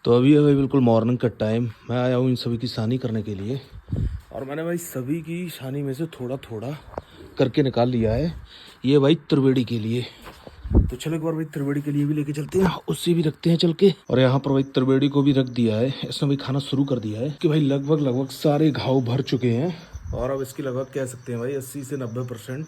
तो अभी है भाई बिल्कुल मॉर्निंग का टाइम। मैं आया हूँ इन सभी की सानी करने के लिए और मैंने भाई सभी की सानी में से थोड़ा थोड़ा करके निकाल लिया है। ये भाई त्रिवेणी के लिए, तो चलो एक बार भाई त्रिवेणी के लिए भी लेके चलते हैं, उससे भी रखते हैं चल के। और यहाँ पर भाई त्रिवेणी को भी रख दिया है, इसने भाई खाना शुरू कर दिया है कि भाई लगभग सारे घाव भर चुके हैं और अब इसकी लगभग कह सकते हैं भाई 80 से 90%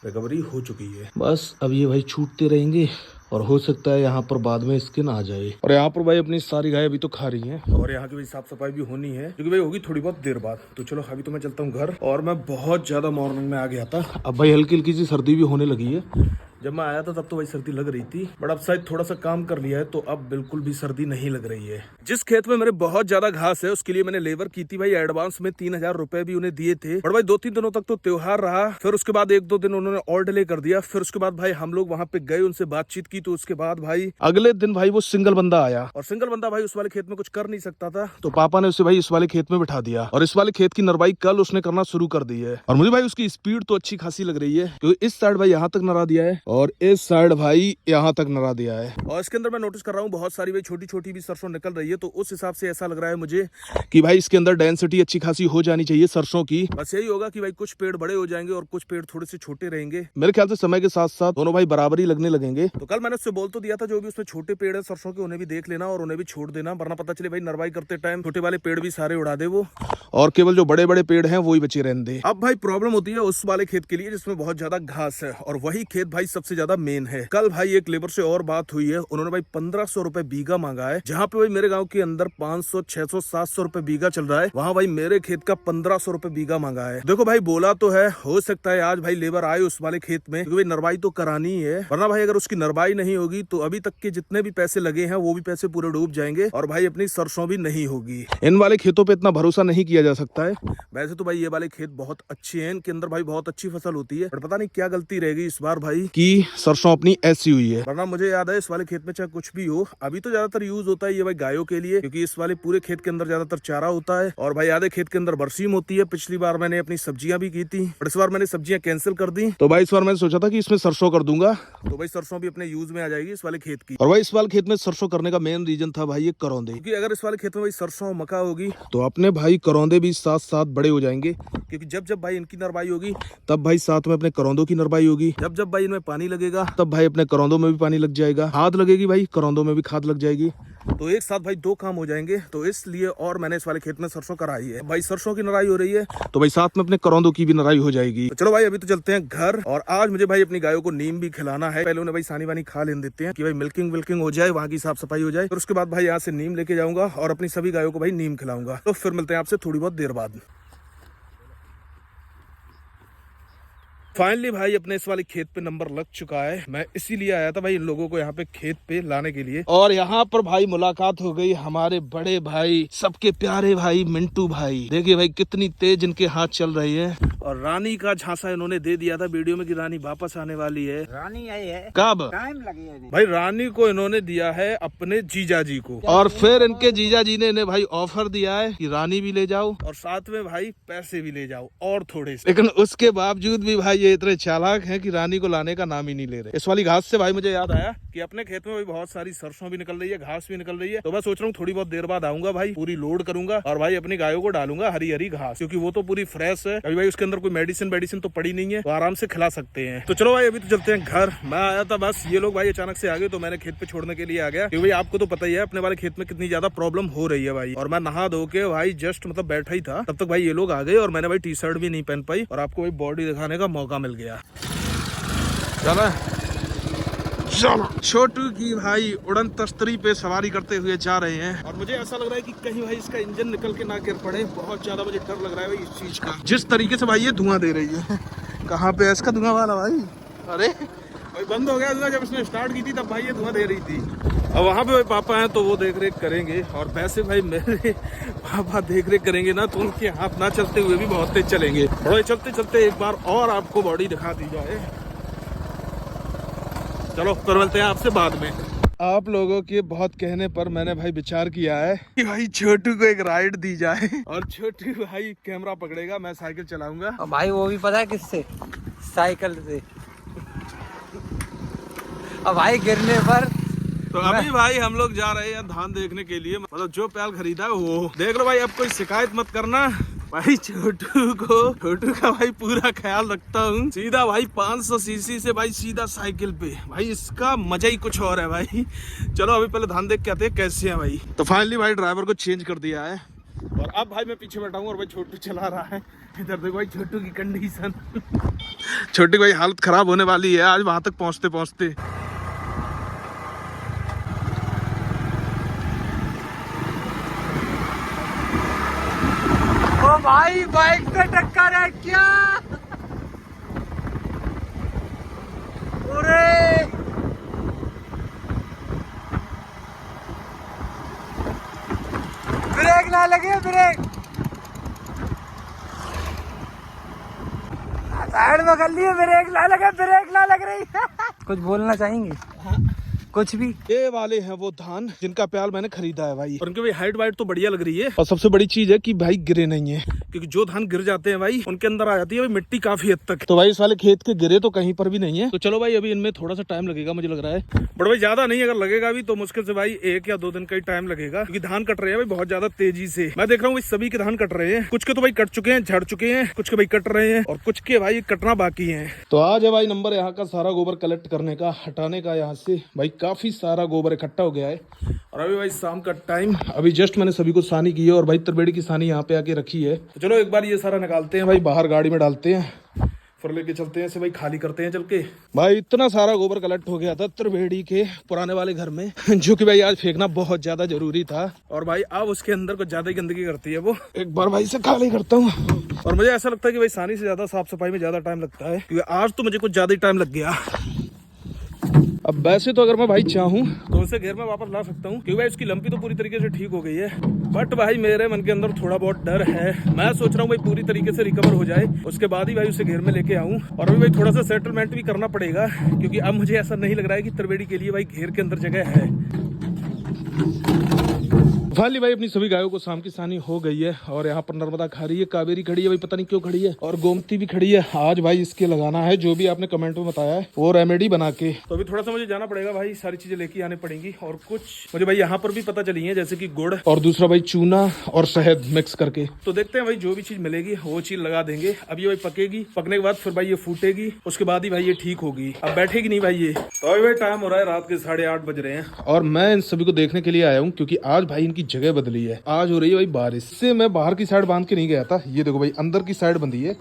रिकवरी हो चुकी है। बस अब ये भाई छूटते रहेंगे और हो सकता है यहाँ पर बाद में स्किन आ जाए। और यहाँ पर भाई अपनी सारी गाय अभी तो खा रही हैं और यहाँ की भाई साफ सफाई भी होनी है क्योंकि भाई होगी थोड़ी बहुत देर बाद। तो चलो अभी तो मैं चलता हूँ घर। और मैं बहुत ज्यादा मॉर्निंग में आ गया था, अब भाई हल्की हल्की सी सर्दी भी होने लगी है। जब मैं आया था तब तो भाई सर्दी लग रही थी, बट अब शायद थोड़ा सा काम कर लिया है तो अब बिल्कुल भी सर्दी नहीं लग रही है। जिस खेत में मेरे बहुत ज्यादा घास है उसके लिए मैंने लेबर की थी भाई एडवांस में 3000 रुपए भी उन्हें दिए थे। और भाई 2-3 दिनों तक तो त्योहार रहा, फिर उसके बाद 1-2 दिन उन्होंने और डिले कर दिया। फिर उसके बाद भाई हम लोग वहां पे गए, उनसे बातचीत की, तो उसके बाद भाई अगले दिन भाई वो सिंगल बंदा आया और सिंगल बंदा भाई उस वाले खेत में कुछ कर नहीं सकता था, तो पापा ने उसे भाई इस वाले खेत में बिठा दिया और इस वाले खेत की नरवाई कल उसने करना शुरू कर दी है। और मुझे भाई उसकी स्पीड तो अच्छी खासी लग रही है क्योंकि इस साइड भाई यहाँ तक नरा दिया है और इस साइड भाई यहाँ तक नरा दिया है। और इसके अंदर मैं नोटिस कर रहा हूँ बहुत सारी भाई छोटी छोटी भी सरसों निकल रही है, तो उस हिसाब से ऐसा लग रहा है मुझे कि भाई इसके अंदर डेंसिटी अच्छी खासी हो जानी चाहिए सरसों की। बस यही होगा कि भाई कुछ पेड़ बड़े हो जाएंगे और कुछ पेड़ थोड़े से छोटे रहेंगे। मेरे ख्याल से समय के साथ साथ दोनों भाई बराबर ही लगने लगेंगे। तो कल मैंने उससे बोल तो दिया था जो भी उसमें छोटे पेड़ है सरसों के उन्हें भी देख लेना और उन्हें भी छोड़ देना, वरना पता चले भाई नरवाई करते टाइम छोटे वाले पेड़ भी सारे उड़ा दे वो और केवल जो बड़े बड़े पेड़ हैं वो ही बचे रहने दे। अब भाई प्रॉब्लम होती है उस वाले खेत के लिए जिसमें बहुत ज्यादा घास है और वही खेत भाई सबसे ज्यादा मेन है। कल भाई एक लेबर से और बात हुई है, उन्होंने भाई 1500 रुपए बीघा मांगा है। जहाँ पे भाई मेरे गांव के अंदर 500, 600, 700 रुपए बीघा चल रहा है, वहाँ भाई मेरे खेत का 1500 रुपए बीघा मांगा है। देखो भाई बोला तो है, हो सकता है आज भाई लेबर आए उस वाले खेत में क्योंकि भाई नरवाई तो करानी ही है, वरना भाई अगर उसकी नरवाई नहीं होगी तो अभी तक के जितने भी पैसे लगे हैं वो भी पैसे पूरे डूब जाएंगे और भाई अपनी सरसों भी नहीं होगी। इन वाले खेतों पे इतना भरोसा नहीं किया जा सकता है। वैसे तो भाई ये वाले खेत बहुत अच्छे हैं, इनके अंदर भाई बहुत अच्छी फसल होती है, पर पता नहीं क्या गलती रहेगी इस बार भाई कि सरसों अपनी ऐसी हुई है। वरना मुझे याद है इस वाले खेत में चाहे कुछ भी हो, अभी तो ज्यादातर यूज होता है ये भाई गायों के लिए क्योंकि इस वाले पूरे खेत के अंदर ज्यादातर चारा होता है और भाई आधे खेत के अंदर बरसीम होती है। पिछली बार मैंने अपनी सब्जियां भी की थी, पर इस बार मैंने सब्जियां कैंसिल कर दी। तो भाई इस बार मैंने सोचा था कि इसमें सरसों कर दूंगा, तो भाई सरसों भी अपने यूज में आ जाएगी इस वाले खेत की। और भाई इस वाले खेत में सरसों करने का मेन रीजन था भाई ये करौंदे, क्योंकि अगर इस वाले खेत में भाई सरसों मक्का होगी तो अपने भाई करौंदे भी साथ साथ बड़े हो जाएंगे, क्योंकि जब जब भाई इनकी नरवाई होगी तब भाई साथ में अपने करौंदों की नरवाई होगी, जब जब भाई इनमें पानी लगेगा तब भाई अपने करौंदों में भी पानी लग जाएगा, खाद लगेगी भाई करौंदों में भी खाद लग जाएगी, तो एक साथ भाई 2 काम हो जाएंगे। तो इसलिए और मैंने इस वाले खेत में सरसों कराई है। भाई सरसों की नराई हो रही है तो भाई साथ में अपने करौंदों की भी नराई हो जाएगी। तो चलो भाई अभी तो चलते हैं घर और आज मुझे भाई अपनी गायों को नीम भी खिलाना है। पहले उन्हें भाई सानी वानी खा लेने देते हैं कि भाई मिल्किंग विल्किंग हो जाए, वहां की साफ सफाई हो जाए, फिर उसके बाद भाई यहाँ से नीम लेके जाऊंगा और अपनी सभी गायों को भाई नीम खिलाऊंगा। तो फिर मिलते हैं आपसे थोड़ी बहुत देर बाद। फाइनली भाई अपने इस वाले खेत पे नंबर लग चुका है। मैं इसीलिए आया था भाई इन लोगों को यहाँ पे खेत पे लाने के लिए, और यहाँ पर भाई मुलाकात हो गई हमारे बड़े भाई, सबके प्यारे भाई मिंटू भाई। देखिए भाई कितनी तेज इनके हाथ चल रही है और रानी का झांसा इन्होंने दे दिया था वीडियो में कि रानी वापस आने वाली है। रानी आई है, कब? टाइम लगेगा भाई रानी को इन्होंने दिया है अपने जीजा जी को, और फिर इनके जीजा जी ने इन्हें भाई ऑफर दिया है कि रानी भी ले जाओ और साथ में भाई पैसे भी ले जाओ और थोड़े से। लेकिन उसके बावजूद भी भाई ये इतने चालाक हैं कि रानी को लाने का नाम ही नहीं ले रहे। इस वाली घास से भाई मुझे याद आया कि अपने खेत में भाई बहुत सारी सरसों भी निकल रही है, घास भी निकल रही है, तो मैं सोच रहा हूँ थोड़ी बहुत देर बाद आऊंगा भाई, पूरी लोड करूंगा और भाई अपनी गायों को डालूंगा हरी हरी घास, क्योंकि वो तो पूरी फ्रेश है। अभी भाई उसके अंदर कोई मेडिसिन तो पड़ी नहीं है, तो आराम से खिला सकते हैं। तो चलो भाई अभी तो चलते हैं घर। मैं आया था बस, ये लोग भाई अचानक से आ गए तो मैंने खेत पे छोड़ने के लिए आ गया, क्योंकि भाई आपको तो पता ही है अपने वाले खेत में कितनी ज्यादा प्रॉब्लम हो रही है भाई। और मैं नहा धो के भाई जस्ट मतलब बैठा ही था तब तक भाई ये लोग आ गए और मैंने भाई टी शर्ट भी नहीं पहन पाई और आपको भाई बॉडी दिखाने का मौका मिल गया। चलो छोटू की भाई उड़न तस्तरी पे सवारी करते हुए जा रहे हैं और मुझे ऐसा लग रहा है कि कहीं भाई इसका इंजन निकल के ना गिर पड़े। बहुत ज्यादा मुझे डर लग रहा है भाई इस चीज का, जिस तरीके से भाई ये धुआं दे रही है। कहाँ पे है इसका धुआं वाला भाई? अरे भाई बंद हो गया धुआं, जब इसने स्टार्ट की थी तब भाई ये धुआं दे रही थी। अब वहाँ पे भाई पापा हैं तो वो देख रेख करेंगे, और वैसे भाई मेरे पापा देख रेख करेंगे ना तो उनके हाथ ना चलते हुए भी बहुत तेज चलेंगे। और चलते चलते एक बार और आपको बॉडी दिखा दी जाए। चलो फिर मिलते हैं आपसे बाद में। आप लोगों के बहुत कहने पर मैंने भाई विचार किया है कि भाई छोटू को एक राइड दी जाए, और छोटू भाई कैमरा पकड़ेगा, मैं साइकिल चलाऊंगा। और भाई वो भी पता है किससे? साइकिल से। और भाई गिरने पर तो अभी भाई हम लोग जा रहे हैं धान देखने के लिए, मतलब जो प्याल खरीदा है वो देख लो भाई। अब कोई शिकायत मत करना भाई, छोटू का भाई पूरा ख्याल रखता हूँ। सीधा भाई 500 सीसी से भाई सीधा साइकिल पे भाई, इसका मजा ही कुछ और है भाई। चलो अभी पहले धान देख के आते हैं कैसे है भाई। तो फाइनली भाई ड्राइवर को चेंज कर दिया है और अब भाई मैं पीछे बैठा हूँ और भाई छोटू चला रहा है। इधर देखो भाई छोटू की कंडीशन छोटी भाई हालत खराब होने वाली है आज वहां तक पहुंचते पहुंचते। ओ भाई बाइक से टक्कर है क्या? अरे ब्रेक ना लगे, ब्रेक साइड में कर लिए, ब्रेक ना लगे, ब्रेक ना लग रही कुछ बोलना चाहेंगे? कुछ भी। ये वाले हैं वो धान जिनका प्याल मैंने खरीदा है भाई, और उनकी भाई हाइट वाइट तो बढ़िया लग रही है। और सबसे बड़ी चीज है कि भाई गिरे नहीं है, क्योंकि जो धान गिर जाते हैं भाई उनके अंदर आ जाती है भाई मिट्टी काफी हद तक। तो भाई इस वाले खेत के गिरे तो कहीं पर भी नहीं है। तो चलो भाई अभी इनमें थोड़ा सा टाइम लगेगा मुझे लग रहा है, बट भाई ज्यादा नहीं, अगर लगेगा भी तो मुश्किल से भाई 1 या 2 दिन का ही टाइम लगेगा, क्योंकि धान कट रहे हैं भाई बहुत ज्यादा तेजी से। मैं देख रहा हूँ सभी के धान कट रहे हैं, कुछ के तो भाई कट चुके हैं, झड़ चुके हैं, कुछ के भाई कट रहे हैं और कुछ के भाई कटना बाकी है। तो आज है भाई नंबर यहाँ का सारा गोबर कलेक्ट करने का, हटाने का। यहाँ से भाई काफी सारा गोबर इकट्ठा हो गया है और अभी भाई शाम का टाइम, अभी जस्ट मैंने सभी को सानी की है और भाई त्रिवेणी की सानी यहाँ पे आके रखी है। तो चलो एक बार ये सारा निकालते हैं भाई, बाहर गाड़ी में डालते हैं, फिर लेके चलते हैं इसे भाई, खाली करते हैं चल के। भाई इतना सारा गोबर कलेक्ट हो गया था त्रिवेणी के पुराने वाले घर में, जो कि भाई आज फेंकना बहुत ज्यादा जरूरी था। और भाई अब उसके अंदर कुछ ज्यादा ही गंदगी करती है वो, एक बार भाई से खाली करता हूँ। और मुझे ऐसा लगता है कि भाई सानी से ज्यादा साफ सफाई में ज्यादा टाइम लगता है, क्योंकि आज तो मुझे कुछ ज्यादा ही टाइम लग गया। अब वैसे तो अगर मैं भाई चाहूँ तो उसे घर में वापस ला सकता हूँ, क्योंकि भाई उसकी लंपी तो पूरी तरीके से ठीक हो गई है, बट भाई मेरे मन के अंदर थोड़ा बहुत डर है। मैं सोच रहा हूँ भाई पूरी तरीके से रिकवर हो जाए, उसके बाद ही भाई उसे घर में लेके आऊँ। और अभी भाई थोड़ा सा सेटलमेंट भी करना पड़ेगा, क्योंकि अब मुझे ऐसा नहीं लग रहा है कि त्रिवेणी के लिए भाई घेर के अंदर जगह है। फाइनली भाई अपनी सभी गायों को शाम की सानी हो गई है और यहाँ पर नर्मदा खा रही है, कावेरी खड़ी है भाई, पता नहीं क्यों खड़ी है, और गोमती भी खड़ी है। आज भाई इसके लगाना है जो भी आपने कमेंट में बताया है वो रेमेडी बना के। तो अभी थोड़ा सा मुझे जाना पड़ेगा भाई, सारी चीजें लेके आने पड़ेंगी। और कुछ मुझे भाई यहाँ पर भी पता चली है, जैसे कि गुड़ और दूसरा भाई चूना और शहद मिक्स करके। तो देखते हैं भाई जो भी चीज मिलेगी वो चीज लगा देंगे। अब ये भाई पकेगी, पकने के बाद फिर भाई ये फूटेगी, उसके बाद ही भाई ये ठीक होगी, अब बैठेगी नहीं भाई ये। तो अभी भाई टाइम हो रहा है रात के 8:30 बज रहे हैं और मैं इन सभी को देखने के लिए आया हूँ, क्योंकि आज भाई इनकी जगह बदली है। आज हो रही है भाई बारिश, से मैं बाहर की साइड बांध के नहीं गया था, ये देखो भाई अंदर की साइड बंधी है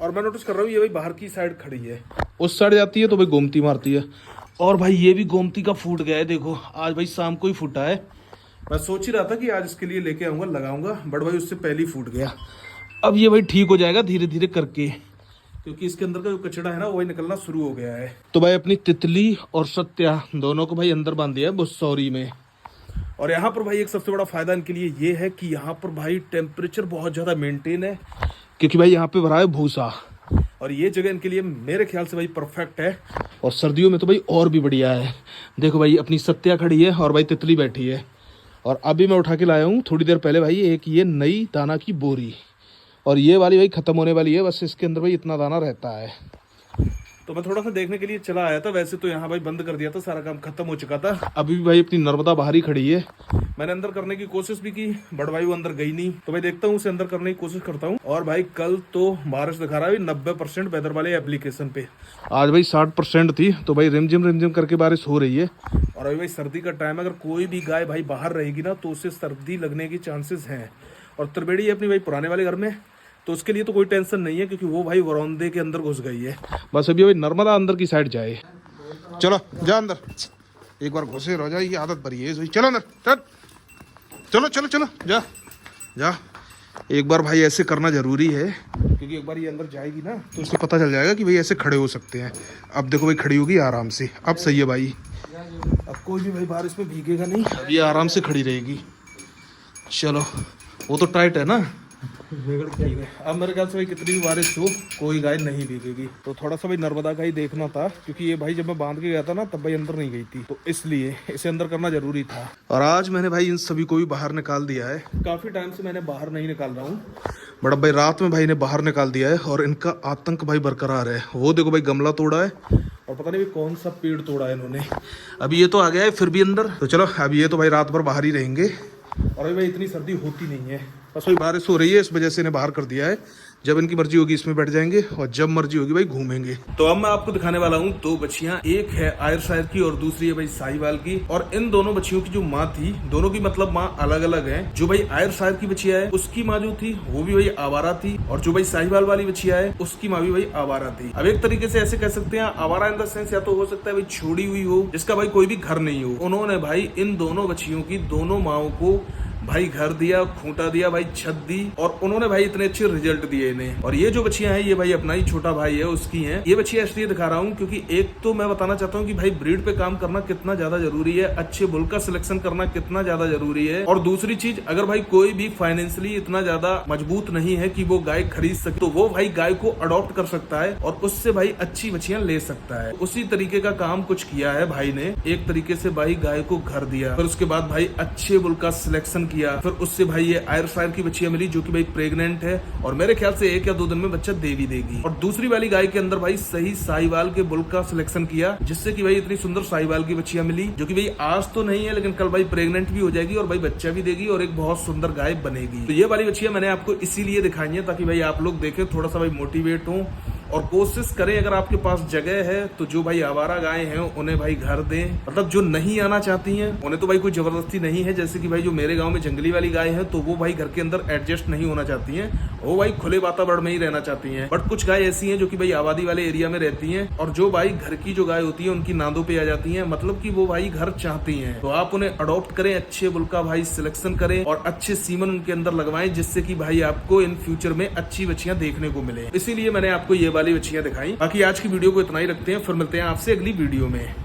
और मैं नोटिस कर रहा हूँ ये भाई बाहर की साइड खड़ी है, उस साइड जाती है तो भाई गोमती मारती है। और भाई ये भी गोमती का फूट गया है, देखो आज भाई शाम को ही फूटा है। मैं सोच ही रहा था कि आज इसके लिए लेके आऊंगा, लगाऊंगा, बट भाई उससे पहले ही फूट गया। अब ये भाई ठीक हो जाएगा धीरे धीरे करके, क्योंकि इसके अंदर का जो कचड़ा है ना वही निकलना शुरू हो गया है। तो भाई अपनी तितली और सत्या दोनों को भाई अंदर बांध दिया है बुस्सौरी में। और यहाँ पर भाई एक सबसे बड़ा फायदा इनके लिए ये है कि यहाँ पर भाई टेम्परेचर बहुत ज्यादा मेंटेन है, क्योंकि भाई यहाँ पे भरा है भूसा, और ये जगह इनके लिए मेरे ख्याल से भाई परफेक्ट है। और सर्दियों में तो भाई और भी बढ़िया है। देखो भाई अपनी सत्या खड़ी है और भाई तितली बैठी है। और अभी मैं उठा के लाया हूँ थोड़ी देर पहले भाई एक ये नई दाना की बोरी, और ये वाली भाई खत्म होने वाली है, बस इसके अंदर भाई इतना दाना रहता है। तो मैं थोड़ा सा देखने के लिए चला आया था, वैसे तो यहाँ भाई बंद कर दिया था, सारा काम खत्म हो चुका था। अभी भी भाई अपनी नर्मदा बाहर ही खड़ी है, मैंने अंदर करने की कोशिश भी की बट भाई वो अंदर गई नहीं। तो भाई देखता हूँ उसे अंदर करने की कोशिश करता हूँ। और भाई कल तो बारिश दिखा रहा है 90% वेदर वाले एप्लीकेशन पे, आज भाई 60% थी। तो भाई रिमझिम करके बारिश हो रही है। और अभी भाई सर्दी का टाइम, अगर कोई भी गाय भाई बाहर रहेगी ना तो उसे सर्दी लगने की चांसेस हैं। और त्रिवेणी है अपनी भाई पुराने वाले घर में, तो उसके लिए तो कोई टेंशन नहीं है, क्योंकि वो भाई वरौंदे के अंदर घुस गई है। बस अभी भाई नर्मदा अंदर की साइड जाए। चलो जा अंदर, एक बार घुसे रह जाए, ये आदत बड़ी है। चलो अंदर, चलो चलो चलो जा जा। एक बार भाई ऐसे करना जरूरी है, क्योंकि एक बार ये अंदर जाएगी ना तो उसको पता चल जाएगा कि भाई ऐसे खड़े हो सकते हैं। अब देखो भाई खड़ी होगी आराम से, अब सही है भाई, अब कोई भी भाई बारिश में भीगेगा नहीं, अब ये आराम से खड़ी रहेगी। चलो वो तो टाइट है ना, अब मेरे ख्याल से भाई कितनी भी बारिश हो कोई गाय नहीं भीगेगी। तो थोड़ा सा भाई नर्मदा का ही देखना था, क्योंकि ये भाई जब मैं बांध के गया था ना तब भाई अंदर नहीं गई थी, तो इसलिए इसे अंदर करना जरूरी था। और आज मैंने भाई इन सभी को भी बाहर निकाल दिया है। काफी टाइम से मैंने बाहर नहीं निकाल रहा हूँ, बट अब भाई रात में भाई ने बाहर निकाल दिया है और इनका आतंक भाई बरकरार है। वो देखो भाई गमला तोड़ा है और पता नहीं कौन सा पेड़ तोड़ा है इन्होंने। अभी ये तो आ गया है फिर भी अंदर, तो चलो अभी ये तो भाई रात भर बाहर ही रहेंगे। और अभी भाई इतनी सर्दी होती नहीं है, बस वही बारिश हो रही है, इस वजह से इन्हें बाहर कर दिया है। जब इनकी मर्जी होगी इसमें बैठ जाएंगे और जब मर्जी होगी भाई घूमेंगे। तो अब मैं आपको दिखाने वाला हूँ दो बच्चियां, एक है आयरशायर की और दूसरी है भाई साहिवाल की। और इन दोनों बच्चियों की जो माँ थी, दोनों की मतलब माँ अलग अलग है। जो भाई आयरशायर की बच्चिया है उसकी माँ जो थी वो भी भाई आवारा थी, और जो भाई साहिवाल वाली बच्चिया है उसकी माँ भी भाई आवारा थी। अब एक तरीके से ऐसे कह सकते हैं आवारा इन द सेंस या तो हो सकता है भाई छोड़ी हुई हो, जिसका भाई कोई भी घर नहीं हो। उन्होंने भाई इन दोनों बच्चियों की दोनों माओ को भाई घर दिया, खूंटा दिया, भाई छत दी, और उन्होंने भाई इतने अच्छे रिजल्ट दिए इन्हें। और ये जो बच्चियां हैं ये भाई अपना ही छोटा भाई है उसकी हैं। ये बच्चियां इसलिए दिखा रहा हूँ क्योंकि एक तो मैं बताना चाहता हूँ कि भाई ब्रीड पे काम करना कितना ज्यादा जरूरी है, अच्छे बुल का सिलेक्शन करना कितना ज्यादा जरूरी है। और दूसरी चीज, अगर भाई कोई भी फाइनेंशियली इतना ज्यादा मजबूत नहीं है कि वो गाय खरीद सके, तो वो भाई गाय को अडॉप्ट कर सकता है और उससे भाई अच्छी बच्चियां ले सकता है। उसी तरीके का काम कुछ किया है भाई ने। एक तरीके से भाई गाय को घर दिया, फिर उसके बाद भाई अच्छे बुल का सिलेक्शन किया, फिर उससे भाई ये आयरशायर की बच्चियां मिली जो कि भाई प्रेग्नेंट है और मेरे ख्याल से 1 या 2 दिन में बच्चा दे भी देगी। और दूसरी वाली गाय के अंदर भाई सही साहिवाल के बुल का सिलेक्शन किया, जिससे कि भाई इतनी सुंदर साहिवाल की बच्चियां मिली, जो कि भाई आज तो नहीं है लेकिन कल भाई प्रेग्नेंट भी हो जाएगी और भाई बच्चा भी देगी और एक बहुत सुंदर गाय बनेगी। तो ये वाली बच्चियां मैंने आपको इसीलिए दिखाई है ताकि भाई आप लोग देखें, थोड़ा सा भाई मोटिवेट हो और कोशिश करें, अगर आपके पास जगह है तो जो भाई आवारा गाय हैं उन्हें भाई घर दें। मतलब जो नहीं आना चाहती हैं उन्हें तो भाई कोई जबरदस्ती नहीं है, जैसे कि भाई जो मेरे गांव में जंगली वाली गाय है तो वो भाई घर के अंदर एडजस्ट नहीं होना चाहती हैं, वो भाई खुले वातावरण में ही रहना चाहती हैं। बट कुछ गाय ऐसी हैं जो कि भाई आबादी वाले एरिया में रहती हैं और जो भाई घर की जो गाय होती है उनकी नादों पे आ जाती हैं, मतलब कि वो भाई घर चाहती हैं। तो आप उन्हें अडॉप्ट करें, अच्छे बुल का भाई सिलेक्शन करें और अच्छे सीमन उनके अंदर लगवाएं, जिससे कि भाई आपको इन फ्यूचर में अच्छी बच्चियां देखने को मिले। इसीलिए मैंने आपको ये वाली बच्चियां दिखाई। बाकी आज की वीडियो को इतना ही रखते हैं, फिर मिलते हैं आपसे अगली वीडियो में।